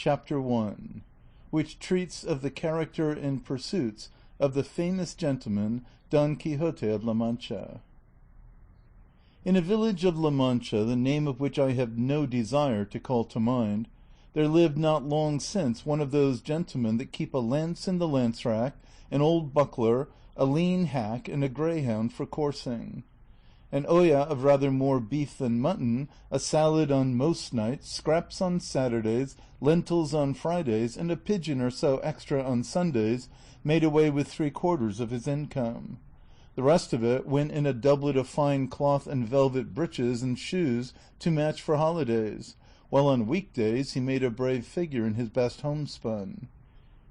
Chapter 1, which treats of the character and pursuits of the famous gentleman Don Quixote of La Mancha. In a village of La Mancha, the name of which I have no desire to call to mind, there lived not long since one of those gentlemen that keep a lance in the lance rack, an old buckler, a lean hack, and a greyhound for coursing. An olla of rather more beef than mutton, a salad on most nights, scraps on Saturdays, lentils on Fridays, and a pigeon or so extra on Sundays made away with 3/4 of his income. The rest of it went in a doublet of fine cloth and velvet breeches and shoes to match for holidays, while on weekdays he made a brave figure in his best homespun.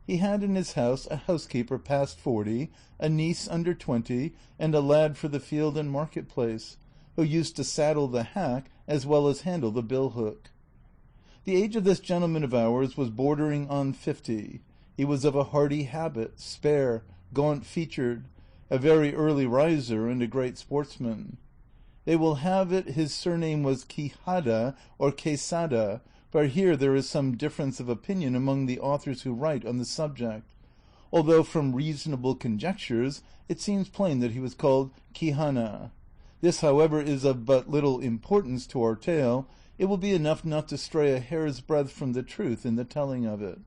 He had in his house a housekeeper past 40, a niece under 20, and a lad for the field and market-place, who used to saddle the hack as well as handle the bill-hook. The age of this gentleman of ours was bordering on 50. He was of a hardy habit, spare, gaunt-featured, a very early riser and a great sportsman. They will have it his surname was Quijada or Quesada, but here there is some difference of opinion among the authors who write on the subject, although from reasonable conjectures it seems plain that he was called Quijana. This, however, is of but little importance to our tale. It will be enough not to stray a hair's breadth from the truth in the telling of it.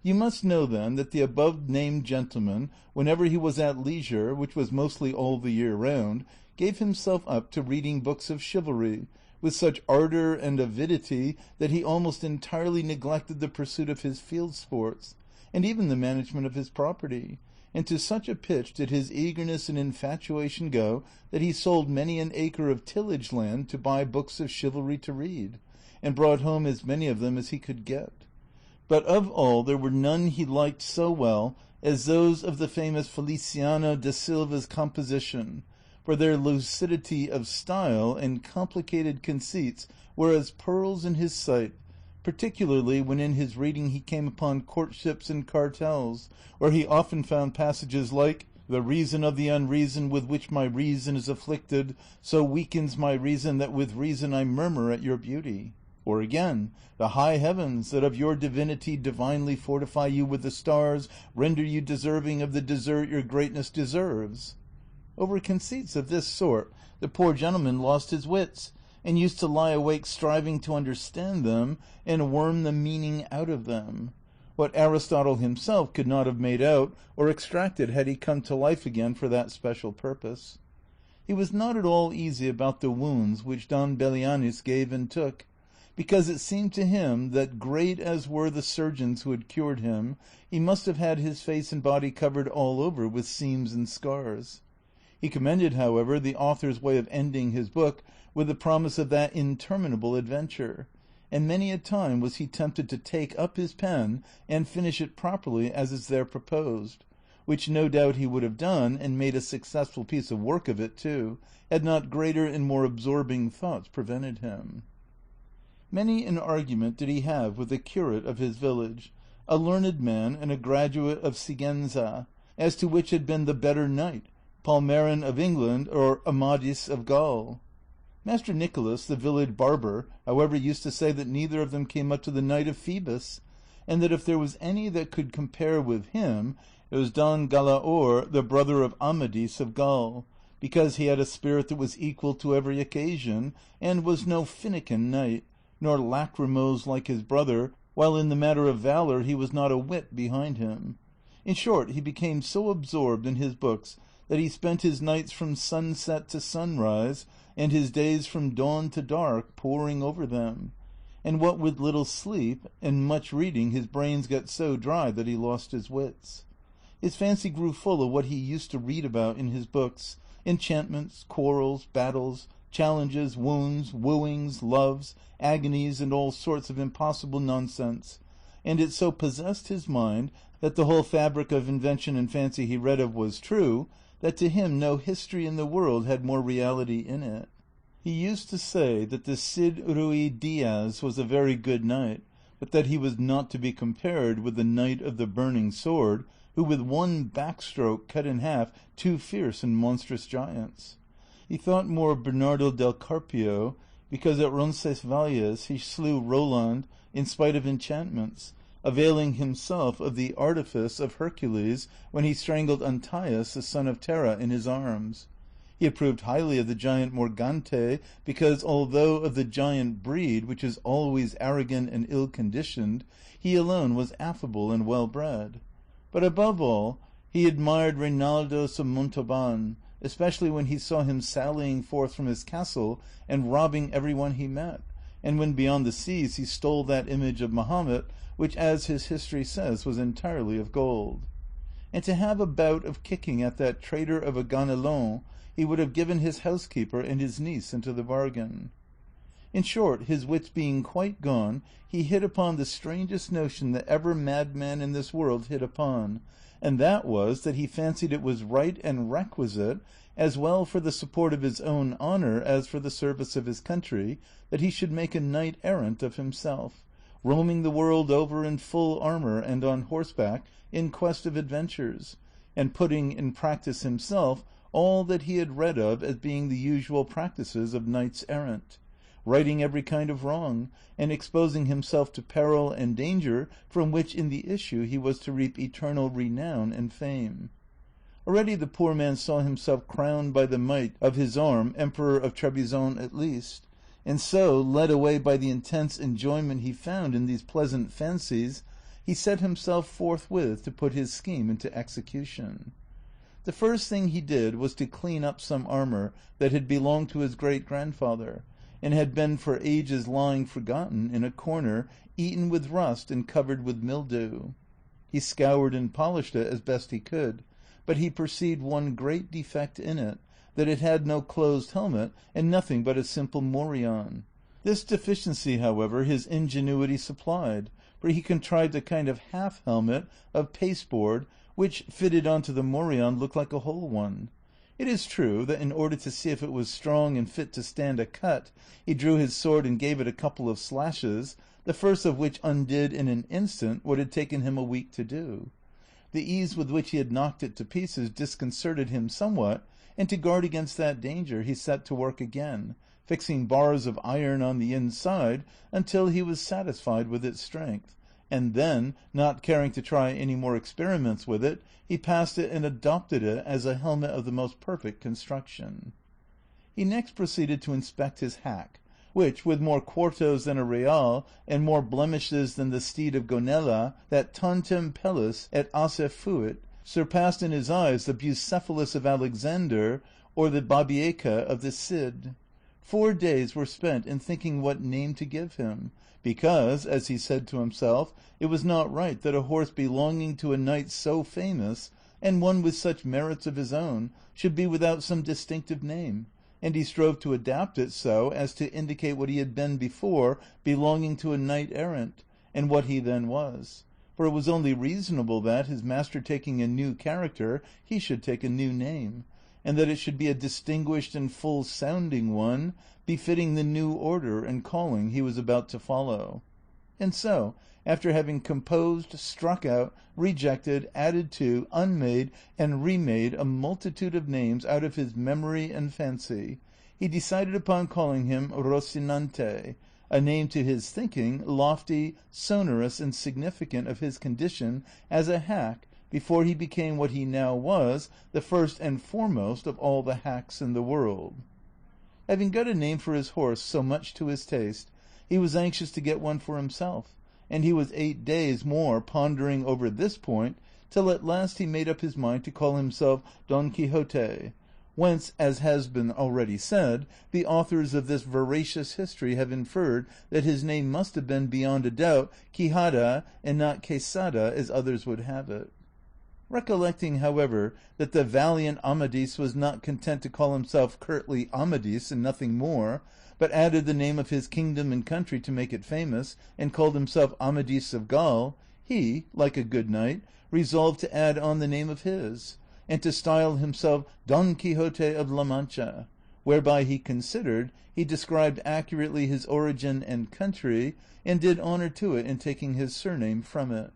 You must know, then, that the above-named gentleman, whenever he was at leisure, which was mostly all the year round, gave himself up to reading books of chivalry, with such ardor and avidity that he almost entirely neglected the pursuit of his field sports, and even the management of his property, and to such a pitch did his eagerness and infatuation go that he sold many an acre of tillage land to buy books of chivalry to read, and brought home as many of them as he could get. But of all there were none he liked so well as those of the famous Feliciano de Silva's composition, for their lucidity of style and complicated conceits were as pearls in his sight, particularly when in his reading he came upon courtships and cartels, where he often found passages like, "The reason of the unreason with which my reason is afflicted, so weakens my reason that with reason I murmur at your beauty." Or again, "The high heavens, that of your divinity divinely fortify you with the stars, render you deserving of the desert your greatness deserves." Over conceits of this sort the poor gentleman lost his wits, and used to lie awake striving to understand them and worm the meaning out of them, what Aristotle himself could not have made out or extracted had he come to life again for that special purpose. He was not at all easy about the wounds which Don Belianis gave and took, because it seemed to him that, great as were the surgeons who had cured him, he must have had his face and body covered all over with seams and scars. He commended, however, the author's way of ending his book with the promise of that interminable adventure, and many a time was he tempted to take up his pen and finish it properly as is there proposed, which no doubt he would have done, and made a successful piece of work of it too, had not greater and more absorbing thoughts prevented him. Many an argument did he have with the curate of his village, a learned man and a graduate of Sigenza, as to which had been the better knight, Palmerin of England or Amadis of Gaul. Master Nicholas, the village barber, however, used to say that neither of them came up to the Knight of Phoebus, and that if there was any that could compare with him, it was Don Galaor, the brother of Amadis of Gaul, because he had a spirit that was equal to every occasion, and was no finikin knight, nor lachrymose like his brother, while in the matter of valor he was not a whit behind him. In short, he became so absorbed in his books that he spent his nights from sunset to sunrise, and his days from dawn to dark, poring over them, and what with little sleep and much reading his brains got so dry that he lost his wits. His fancy grew full of what he used to read about in his books, enchantments, quarrels, battles, challenges, wounds, wooings, loves, agonies, and all sorts of impossible nonsense, and it so possessed his mind that the whole fabric of invention and fancy he read of was true, that to him no history in the world had more reality in it. He used to say that the Cid Ruy Diaz was a very good knight, but that he was not to be compared with the Knight of the Burning Sword, who with one backstroke cut in half 2 fierce and monstrous giants. He thought more of Bernardo del Carpio, because at Roncesvalles he slew Roland, in spite of enchantments, availing himself of the artifice of Hercules when he strangled Antaius, the son of Terra, in his arms. He approved highly of the giant Morgante, because although of the giant breed, which is always arrogant and ill-conditioned, he alone was affable and well-bred. But above all, he admired Reinaldos of Montauban, especially when he saw him sallying forth from his castle and robbing every one he met, and when beyond the seas he stole that image of Mahomet, which, as his history says, was entirely of gold. And to have a bout of kicking at that traitor of a Ganelon, he would have given his housekeeper and his niece into the bargain. In short, his wits being quite gone, he hit upon the strangest notion that ever madman in this world hit upon, and that was that he fancied it was right and requisite, as well for the support of his own honour as for the service of his country, that he should make a knight-errant of himself, roaming the world over in full armour and on horseback in quest of adventures, and putting in practice himself all that he had read of as being the usual practices of knights-errant, righting every kind of wrong, and exposing himself to peril and danger from which in the issue he was to reap eternal renown and fame. Already the poor man saw himself crowned by the might of his arm Emperor of Trebizond at least, and so, led away by the intense enjoyment he found in these pleasant fancies, he set himself forthwith to put his scheme into execution. The first thing he did was to clean up some armour that had belonged to his great-grandfather, and had been for ages lying forgotten in a corner, eaten with rust and covered with mildew. He scoured and polished it as best he could, but he perceived one great defect in it, that it had no closed helmet and nothing but a simple morion. This deficiency, however, his ingenuity supplied, for he contrived a kind of half-helmet of pasteboard, which, fitted onto the morion, looked like a whole one. It is true that in order to see if it was strong and fit to stand a cut, he drew his sword and gave it a couple of slashes, the first of which undid in an instant what had taken him a week to do. The ease with which he had knocked it to pieces disconcerted him somewhat, and to guard against that danger he set to work again, fixing bars of iron on the inside until he was satisfied with its strength, and then, not caring to try any more experiments with it, he passed it and adopted it as a helmet of the most perfect construction. He next proceeded to inspect his hack, which, with more quartos than a real, and more blemishes than the steed of Gonella, that tantem pellis et asse fuit, surpassed in his eyes the Bucephalus of Alexander, or the Babieca of the Cid. 4 days were spent in thinking what name to give him, because, as he said to himself, it was not right that a horse belonging to a knight so famous, and one with such merits of his own, should be without some distinctive name, and he strove to adapt it so as to indicate what he had been before belonging to a knight-errant, and what he then was. For it was only reasonable that, his master taking a new character, he should take a new name, and that it should be a distinguished and full-sounding one, befitting the new order and calling he was about to follow. And so, after having composed, struck out, rejected, added to, unmade, and remade a multitude of names out of his memory and fancy, he decided upon calling him Rocinante, a name to his thinking lofty, sonorous, and significant of his condition as a hack before he became what he now was, the first and foremost of all the hacks in the world. Having got a name for his horse so much to his taste, he was anxious to get one for himself, and he was 8 days more pondering over this point, till at last he made up his mind to call himself Don Quixote, whence, as has been already said, the authors of this veracious history have inferred that his name must have been beyond a doubt Quijada and not Quesada as others would have it. Recollecting, however, that the valiant Amadis was not content to call himself curtly Amadis and nothing more, but added the name of his kingdom and country to make it famous, and called himself Amadis of Gaul, he, like a good knight, resolved to add on the name of his, and to style himself Don Quixote of La Mancha, whereby he considered he described accurately his origin and country, and did honor to it in taking his surname from it.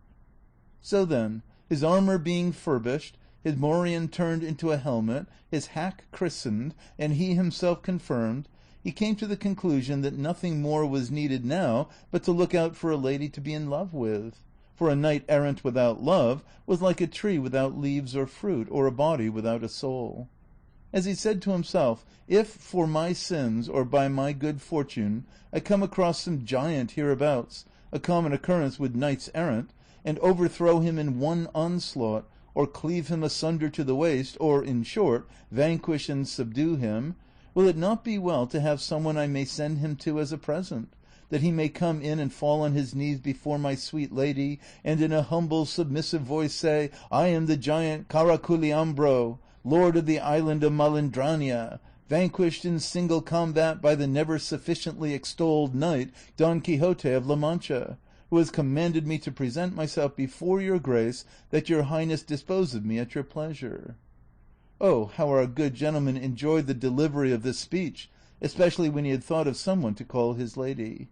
So then, his armor being furbished, his morion turned into a helmet, his hack christened, and he himself confirmed, he came to the conclusion that nothing more was needed now but to look out for a lady to be in love with. For a knight errant without love was like a tree without leaves or fruit, or a body without a soul. As he said to himself, if for my sins or by my good fortune I come across some giant hereabouts, a common occurrence with knights errant, and overthrow him in one onslaught, or cleave him asunder to the waist, or, in short, vanquish and subdue him, will it not be well to have someone I may send him to as a present, that he may come in and fall on his knees before my sweet lady, and in a humble, submissive voice say, I am the giant Caraculiambro, lord of the island of Malindrania, vanquished in single combat by the never sufficiently extolled knight Don Quixote of La Mancha, who has commanded me to present myself before your grace, that your highness dispose of me at your pleasure. Oh, how our good gentleman enjoyed the delivery of this speech, especially when he had thought of someone to call his lady.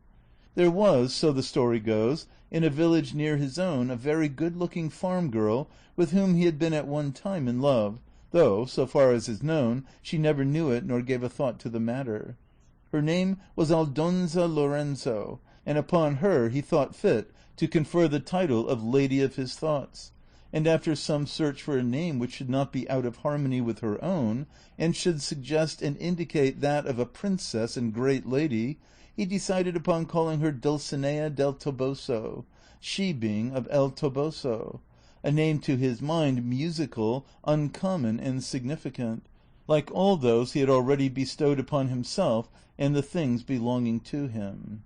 There was, so the story goes, in a village near his own, a very good-looking farm girl with whom he had been at one time in love, though, so far as is known, she never knew it nor gave a thought to the matter. Her name was Aldonza Lorenzo, and upon her he thought fit to confer the title of Lady of his Thoughts, and after some search for a name which should not be out of harmony with her own, and should suggest and indicate that of a princess and great lady, he decided upon calling her Dulcinea del Toboso, she being of El Toboso, a name to his mind musical, uncommon, and significant, like all those he had already bestowed upon himself and the things belonging to him.